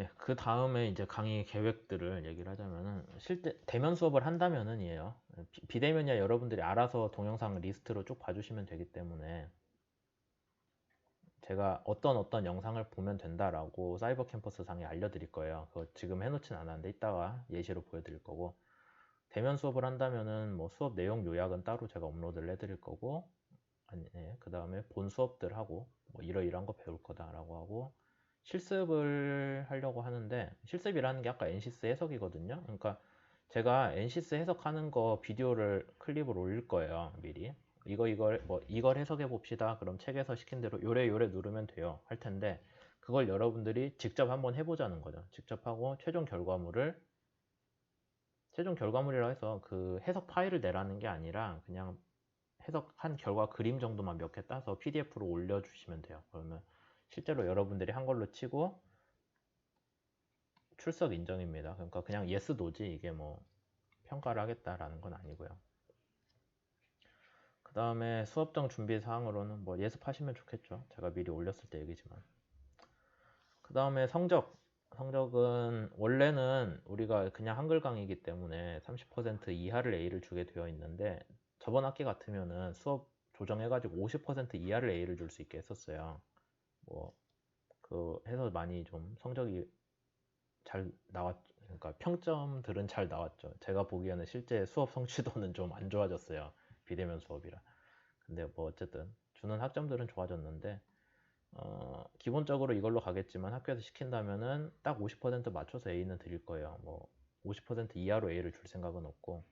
예, 그 다음에 이제 강의 계획들을 얘기를 하자면은 실제 대면 수업을 한다면은이에요. 비대면이야 여러분들이 알아서 동영상 리스트로 쭉 봐주시면 되기 때문에 제가 어떤 영상을 보면 된다라고 사이버 캠퍼스 상에 알려드릴 거예요. 그거 지금 해놓진 않았는데 이따가 예시로 보여드릴 거고, 대면 수업을 한다면은 뭐 수업 내용 요약은 따로 제가 업로드를 해드릴 거고, 아니, 그 다음에 본 수업들 하고 뭐 이러이러한 거 배울 거다라고 하고, 실습을 하려고 하는데, 실습이라는 게 아까 NCS 해석이거든요. 그러니까 제가 NCS 해석하는 거 비디오를 클립을 올릴 거예요, 미리. 이걸 해석해 봅시다. 그럼 책에서 시킨 대로 요래 누르면 돼요 할 텐데, 그걸 여러분들이 직접 한번 해보자는 거죠. 직접 하고 최종 결과물이라 해서 그 해석 파일을 내라는 게 아니라 그냥 해석한 결과 그림 정도만 몇 개 따서 PDF로 올려주시면 돼요. 그러면 실제로 여러분들이 한 걸로 치고 출석 인정입니다. 그러니까 그냥 yes, no지 이게 뭐 평가를 하겠다라는 건 아니고요. 그 다음에 수업장 준비 사항으로는 뭐 예습하시면 좋겠죠. 제가 미리 올렸을 때 얘기지만. 그 다음에 성적은 원래는 우리가 그냥 한글 강의이기 때문에 30% 이하를 A를 주게 되어 있는데, 저번 학기 같으면은 수업 조정해가지고 50% 이하를 A를 줄 수 있게 했었어요. 뭐 그 해서 많이 좀 성적이 잘 나왔죠. 그러니까 평점들은 잘 나왔죠. 제가 보기에는 실제 수업 성취도는 좀 안 좋아졌어요. 비대면 수업이라. 근데 뭐 어쨌든 주는 학점들은 좋아졌는데, 기본적으로 이걸로 가겠지만 학교에서 시킨다면은 딱 50% 맞춰서 A는 드릴 거예요. 뭐 50% 이하로 A를 줄 생각은 없고,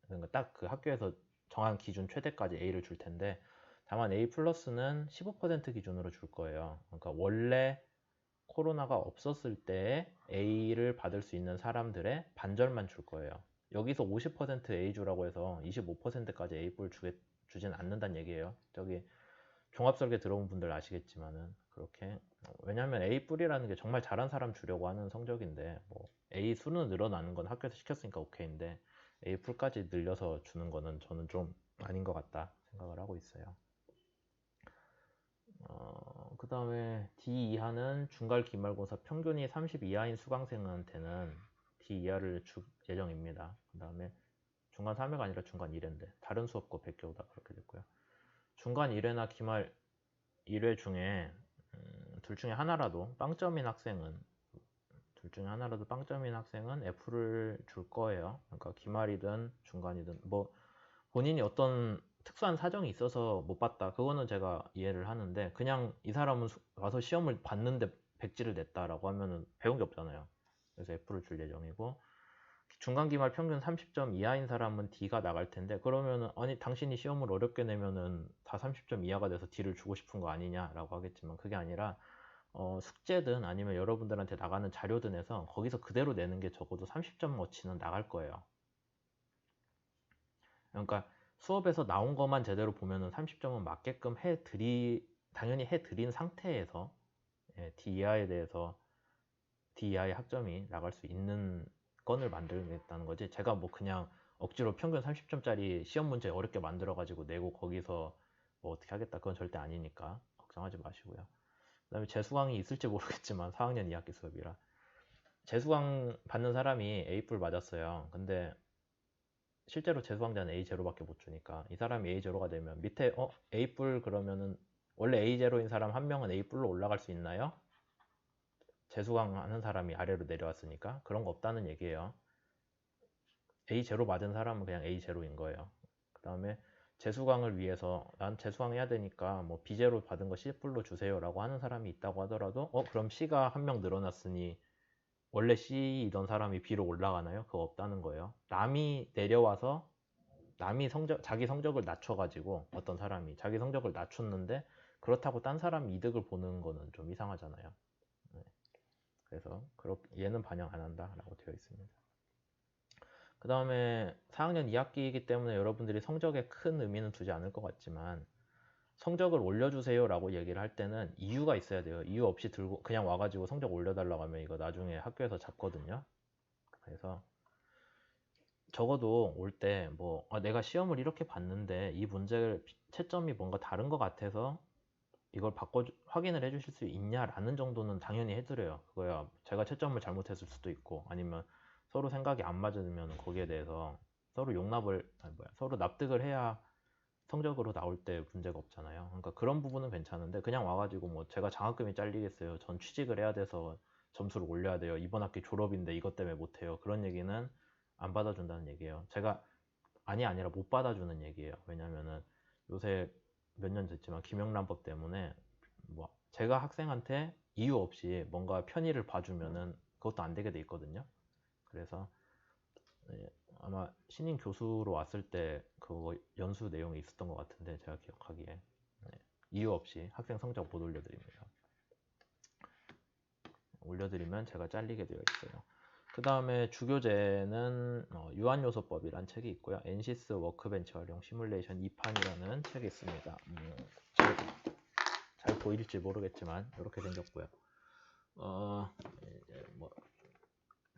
그러니까 딱 그 학교에서 정한 기준 최대까지 A를 줄 텐데, 다만 A 플러스는 15% 기준으로 줄 거예요. 그러니까 원래 코로나가 없었을 때 A를 받을 수 있는 사람들의 반절만 줄 거예요. 여기서 50% A 주라고 해서 25%까지 A뿔 주진 않는다는 얘기예요. 저기 종합설계 들어온 분들 아시겠지만은 그렇게, 왜냐하면 A뿔이라는 게 정말 잘한 사람 주려고 하는 성적인데, 뭐 A 수는 늘어나는 건 학교에서 시켰으니까 오케이인데 A뿔까지 늘려서 주는 거는 저는 좀 아닌 것 같다 생각을 하고 있어요. 그 다음에 D 이하는 중간 기말고사 평균이 30 이하인 수강생한테는 D 이하를 줄 예정입니다. 그 다음에 중간 3회가 아니라 중간 1회인데 다른 수업과 베껴오다 그렇게 됐고요. 중간 1회나 기말 1회 중에 둘 중에 하나라도 빵점인 학생은 F를 줄 거예요. 그러니까 기말이든 중간이든 뭐 본인이 어떤 특수한 사정이 있어서 못 봤다, 그거는 제가 이해를 하는데, 그냥 이 사람은 와서 시험을 봤는데 백지를 냈다라고 하면은 배운 게 없잖아요. 그래서 F를 줄 예정이고, 중간기말 평균 30점 이하인 사람은 D가 나갈 텐데, 그러면은 아니 당신이 시험을 어렵게 내면은 다 30점 이하가 돼서 D를 주고 싶은 거 아니냐라고 하겠지만, 그게 아니라 숙제든 아니면 여러분들한테 나가는 자료든 해서 거기서 그대로 내는 게 적어도 30점어치는 나갈 거예요. 그러니까 수업에서 나온 것만 제대로 보면은 30점은 맞게끔 당연히 해드린 상태에서, D 이하에 대해서 D 이하의 학점이 나갈 수 있는 건을 만들겠다는 거지. 제가 뭐 그냥 억지로 평균 30점짜리 시험 문제 어렵게 만들어가지고 내고 거기서 뭐 어떻게 하겠다, 그건 절대 아니니까 걱정하지 마시고요. 그 다음에 재수강이 있을지 모르겠지만 4학년 2학기 수업이라 재수강 받는 사람이 A뿔 맞았어요. 근데 실제로 재수강자는 A0밖에 못 주니까 이 사람이 A0가 되면 밑에 A뿔 그러면은 원래 A0인 사람 한 명은 A뿔로 올라갈 수 있나요? 재수강 하는 사람이 아래로 내려왔으니까 그런 거 없다는 얘기예요. A0 맞은 사람은 그냥 A0인 거예요. 그 다음에 재수강을 위해서 난 재수강 해야 되니까 뭐 B0 받은 거 C뿔로 주세요 라고 하는 사람이 있다고 하더라도 그럼 C가 한 명 늘어났으니 원래 C이던 사람이 B로 올라가나요? 그거 없다는 거예요. 남이 내려와서 자기 성적을 낮춰가지고 어떤 사람이 자기 성적을 낮췄는데 그렇다고 딴 사람 이득을 보는 거는 좀 이상하잖아요. 네. 그래서 얘는 반영 안 한다라고 되어 있습니다. 그 다음에 4학년 2학기이기 때문에 여러분들이 성적에 큰 의미는 두지 않을 것 같지만, 성적을 올려주세요 라고 얘기를 할 때는 이유가 있어야 돼요. 이유 없이 들고 그냥 와가지고 성적 올려달라고 하면 이거 나중에 학교에서 잡거든요. 그래서 적어도 올 때 뭐 내가 시험을 이렇게 봤는데 이 문제를 채점이 뭔가 다른 것 같아서 이걸 확인을 해주실 수 있냐라는 정도는 당연히 해드려요. 그거야 제가 채점을 잘못했을 수도 있고 아니면 서로 생각이 안 맞으면 거기에 대해서 서로 서로 납득을 해야 성적으로 나올 때 문제가 없잖아요. 그러니까 그런 부분은 괜찮은데 그냥 와가지고 뭐 제가 장학금이 잘리겠어요. 전 취직을 해야 돼서 점수를 올려야 돼요. 이번 학기 졸업인데 이것 때문에 못해요. 그런 얘기는 안 받아준다는 얘기예요. 제가 아니라 못 받아주는 얘기예요. 왜냐면은 요새 몇 년 됐지만 김영란법 때문에 뭐 제가 학생한테 이유 없이 뭔가 편의를 봐주면은 그것도 안 되게 돼 있거든요. 그래서 네, 아마 신임 교수로 왔을 때 그거 연수 내용이 있었던 것 같은데 제가 기억하기에 네, 이유 없이 학생 성적 못 올려드립니다. 올려드리면 제가 잘리게 되어 있어요. 그 다음에 주교재는 유한요소법이란 책이 있고요. 엔시스 워크벤치 활용 시뮬레이션 2판이라는 책이 있습니다. 잘 보일지 모르겠지만 이렇게 생겼고요.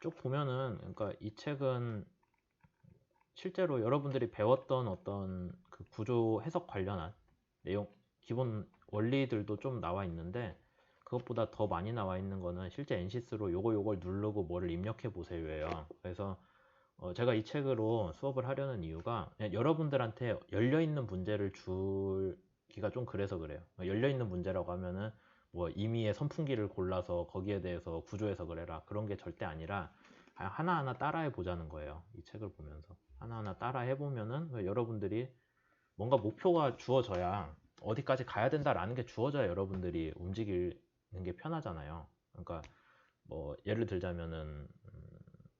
쭉 보면은 그러니까 이 책은 실제로 여러분들이 배웠던 어떤 그 구조 해석 관련한 내용, 기본 원리들도 좀 나와 있는데 그것보다 더 많이 나와 있는 거는 실제 엔시스로 요걸 누르고 뭐를 입력해 보세요예요. 그래서 제가 이 책으로 수업을 하려는 이유가 여러분들한테 열려있는 문제를 주기가 좀 그래서 그래요. 열려있는 문제라고 하면은 뭐 임의의 선풍기를 골라서 거기에 대해서 구조 해석을 해라 그런 게 절대 아니라 하나하나 따라해 보자는 거예요. 이 책을 보면서 하나하나 따라해 보면은 여러분들이 뭔가 목표가 주어져야 어디까지 가야 된다라는 게 주어져야 여러분들이 움직이는 게 편하잖아요. 그러니까 뭐 예를 들자면은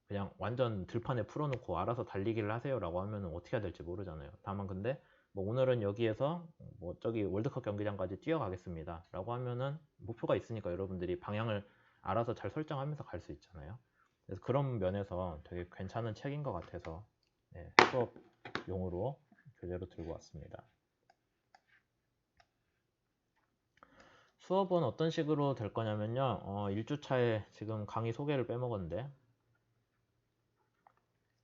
그냥 완전 들판에 풀어놓고 알아서 달리기를 하세요라고 하면은 어떻게 해야 될지 모르잖아요. 다만 근데 뭐 오늘은 여기에서 뭐 저기 월드컵 경기장까지 뛰어가겠습니다라고 하면은 목표가 있으니까 여러분들이 방향을 알아서 잘 설정하면서 갈 수 있잖아요. 그래서 그런 면에서 되게 괜찮은 책인 것 같아서 네, 수업용으로 교재로 들고 왔습니다. 수업은 어떤 식으로 될 거냐면요. 1주차에 지금 강의 소개를 빼먹었는데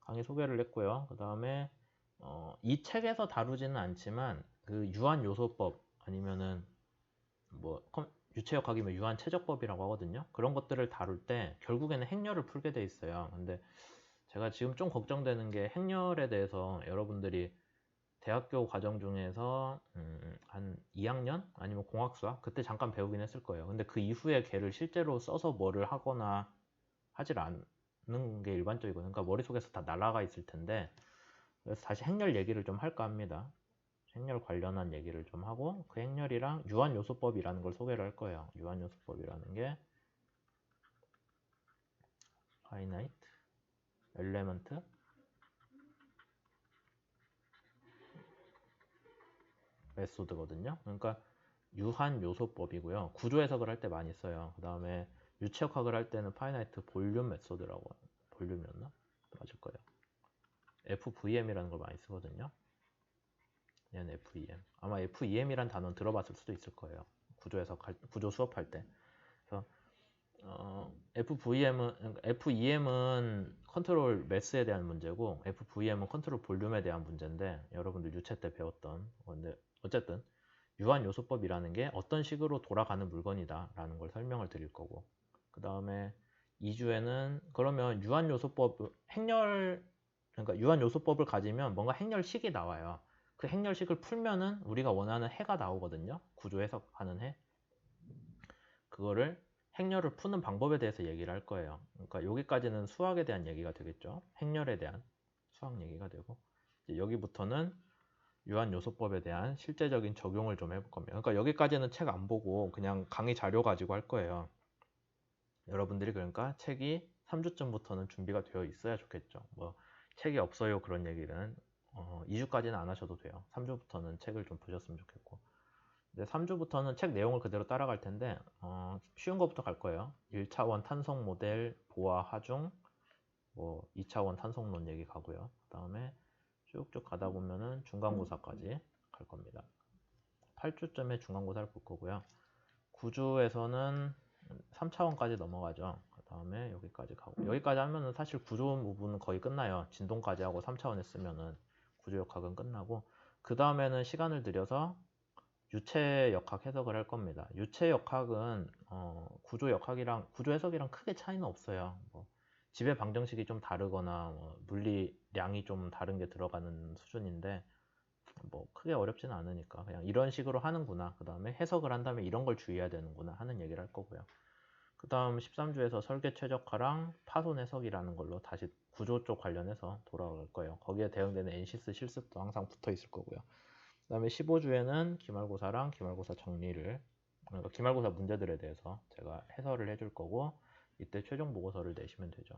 강의 소개를 했고요. 그 다음에 이 책에서 다루지는 않지만 그 유한요소법 아니면은 뭐 유체역학이면 유한최적법이라고 하거든요. 그런 것들을 다룰 때 결국에는 행렬을 풀게 돼 있어요. 근데 제가 지금 좀 걱정되는 게 행렬에 대해서 여러분들이 대학교 과정 중에서 한 2학년 아니면 공학수학 그때 잠깐 배우긴 했을 거예요. 근데 그 이후에 걔를 실제로 써서 뭐를 하거나 하질 않는 게 일반적이거든요. 그러니까 머릿속에서 다 날아가 있을 텐데 그래서 다시 행렬 얘기를 좀 할까 합니다. 행렬 관련한 얘기를 좀 하고 그 행렬이랑 유한요소법이라는 걸 소개를 할 거예요. 유한요소법이라는 게 finite element 메소드거든요. 그러니까 유한요소법이고요. 구조 해석을 할 때 많이 써요. 그 다음에 유체역학을 할 때는 finite volume 메소드라고 볼륨이었나? 맞을 거예요. FVM이라는 걸 많이 쓰거든요. 얘는 FEM. 아마 FEM이란 단어는 들어봤을 수도 있을 거예요. 구조 수업할 때. 그래서 FEM은 컨트롤 매스에 대한 문제고 FVM은 컨트롤 볼륨에 대한 문제인데 여러분들 유체 때 배웠던 건데 어쨌든 유한요소법이라는 게 어떤 식으로 돌아가는 물건이다 라는 걸 설명을 드릴 거고 그 다음에 2주에는 그러면 그러니까 유한요소법을 가지면 뭔가 행렬식이 나와요. 그 행렬식을 풀면은 우리가 원하는 해가 나오거든요. 구조 해석하는 해. 그거를 행렬을 푸는 방법에 대해서 얘기를 할 거예요. 그러니까 여기까지는 수학에 대한 얘기가 되겠죠. 행렬에 대한 수학 얘기가 되고 이제 여기부터는 유한요소법에 대한 실제적인 적용을 좀 해볼 겁니다. 그러니까 여기까지는 책 안 보고 그냥 강의 자료 가지고 할 거예요. 여러분들이 그러니까 책이 3주쯤부터는 준비가 되어 있어야 좋겠죠. 뭐 책이 없어요 그런 얘기는 2주까지는 안 하셔도 돼요. 3주부터는 책을 좀 보셨으면 좋겠고 이제 3주부터는 책 내용을 그대로 따라갈 텐데 쉬운 것부터 갈 거예요. 1차원 탄성 모델, 보아, 하중, 뭐 2차원 탄성론 얘기 가고요. 그 다음에 쭉쭉 가다 보면은 중간고사까지 갈 겁니다. 8주쯤에 중간고사를 볼 거고요. 9주에서는 3차원까지 넘어가죠. 그 다음에 여기까지 가고 여기까지 하면은 사실 구조 부분은 거의 끝나요. 진동까지 하고 3차원 했으면은 구조역학은 끝나고 그 다음에는 시간을 들여서 유체역학 해석을 할 겁니다. 유체역학은 구조역학이랑 구조 해석이랑 크게 차이는 없어요. 뭐 지배 방정식이 좀 다르거나 물리량이 좀 다른 게 들어가는 수준인데 뭐 크게 어렵지는 않으니까 그냥 이런 식으로 하는구나. 그 다음에 해석을 한다면 이런 걸 주의해야 되는구나 하는 얘기를 할 거고요. 그 다음 13주에서 설계 최적화랑 파손 해석이라는 걸로 다시 구조 쪽 관련해서 돌아올 거예요. 거기에 대응되는 NCS 실습도 항상 붙어 있을 거고요. 그 다음에 15주에는 기말고사랑 기말고사 정리를, 그러니까 기말고사 문제들에 대해서 제가 해설을 해줄 거고, 이때 최종 보고서를 내시면 되죠.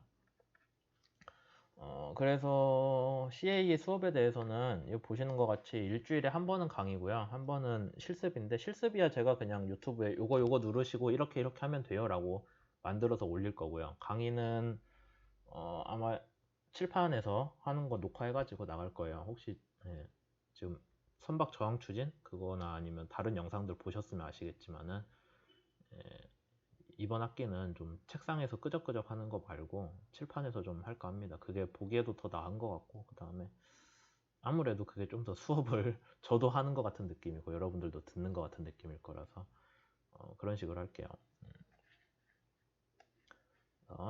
그래서 CA 수업에 대해서는 이거 보시는 것 같이 일주일에 한 번은 강의고요. 한 번은 실습인데, 실습이야 제가 그냥 유튜브에 요거 누르시고 이렇게 하면 돼요 라고 만들어서 올릴 거고요. 강의는 아마 칠판에서 하는 거 녹화해가지고 나갈 거예요. 혹시 지금 선박 저항 추진 그거나 아니면 다른 영상들 보셨으면 아시겠지만은 이번 학기는 좀 책상에서 끄적끄적 하는 거 말고 칠판에서 좀 할까 합니다. 그게 보기에도 더 나은 것 같고, 그 다음에 아무래도 그게 좀 더 수업을 저도 하는 것 같은 느낌이고 여러분들도 듣는 것 같은 느낌일 거라서 그런 식으로 할게요.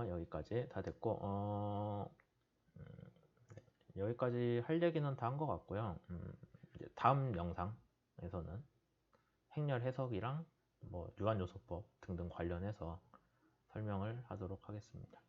여기까지 다 됐고 여기까지 할 얘기는 다 한 것 같고요. 이제 다음 영상에서는 행렬 해석이랑 뭐 유한요소법 등등 관련해서 설명을 하도록 하겠습니다.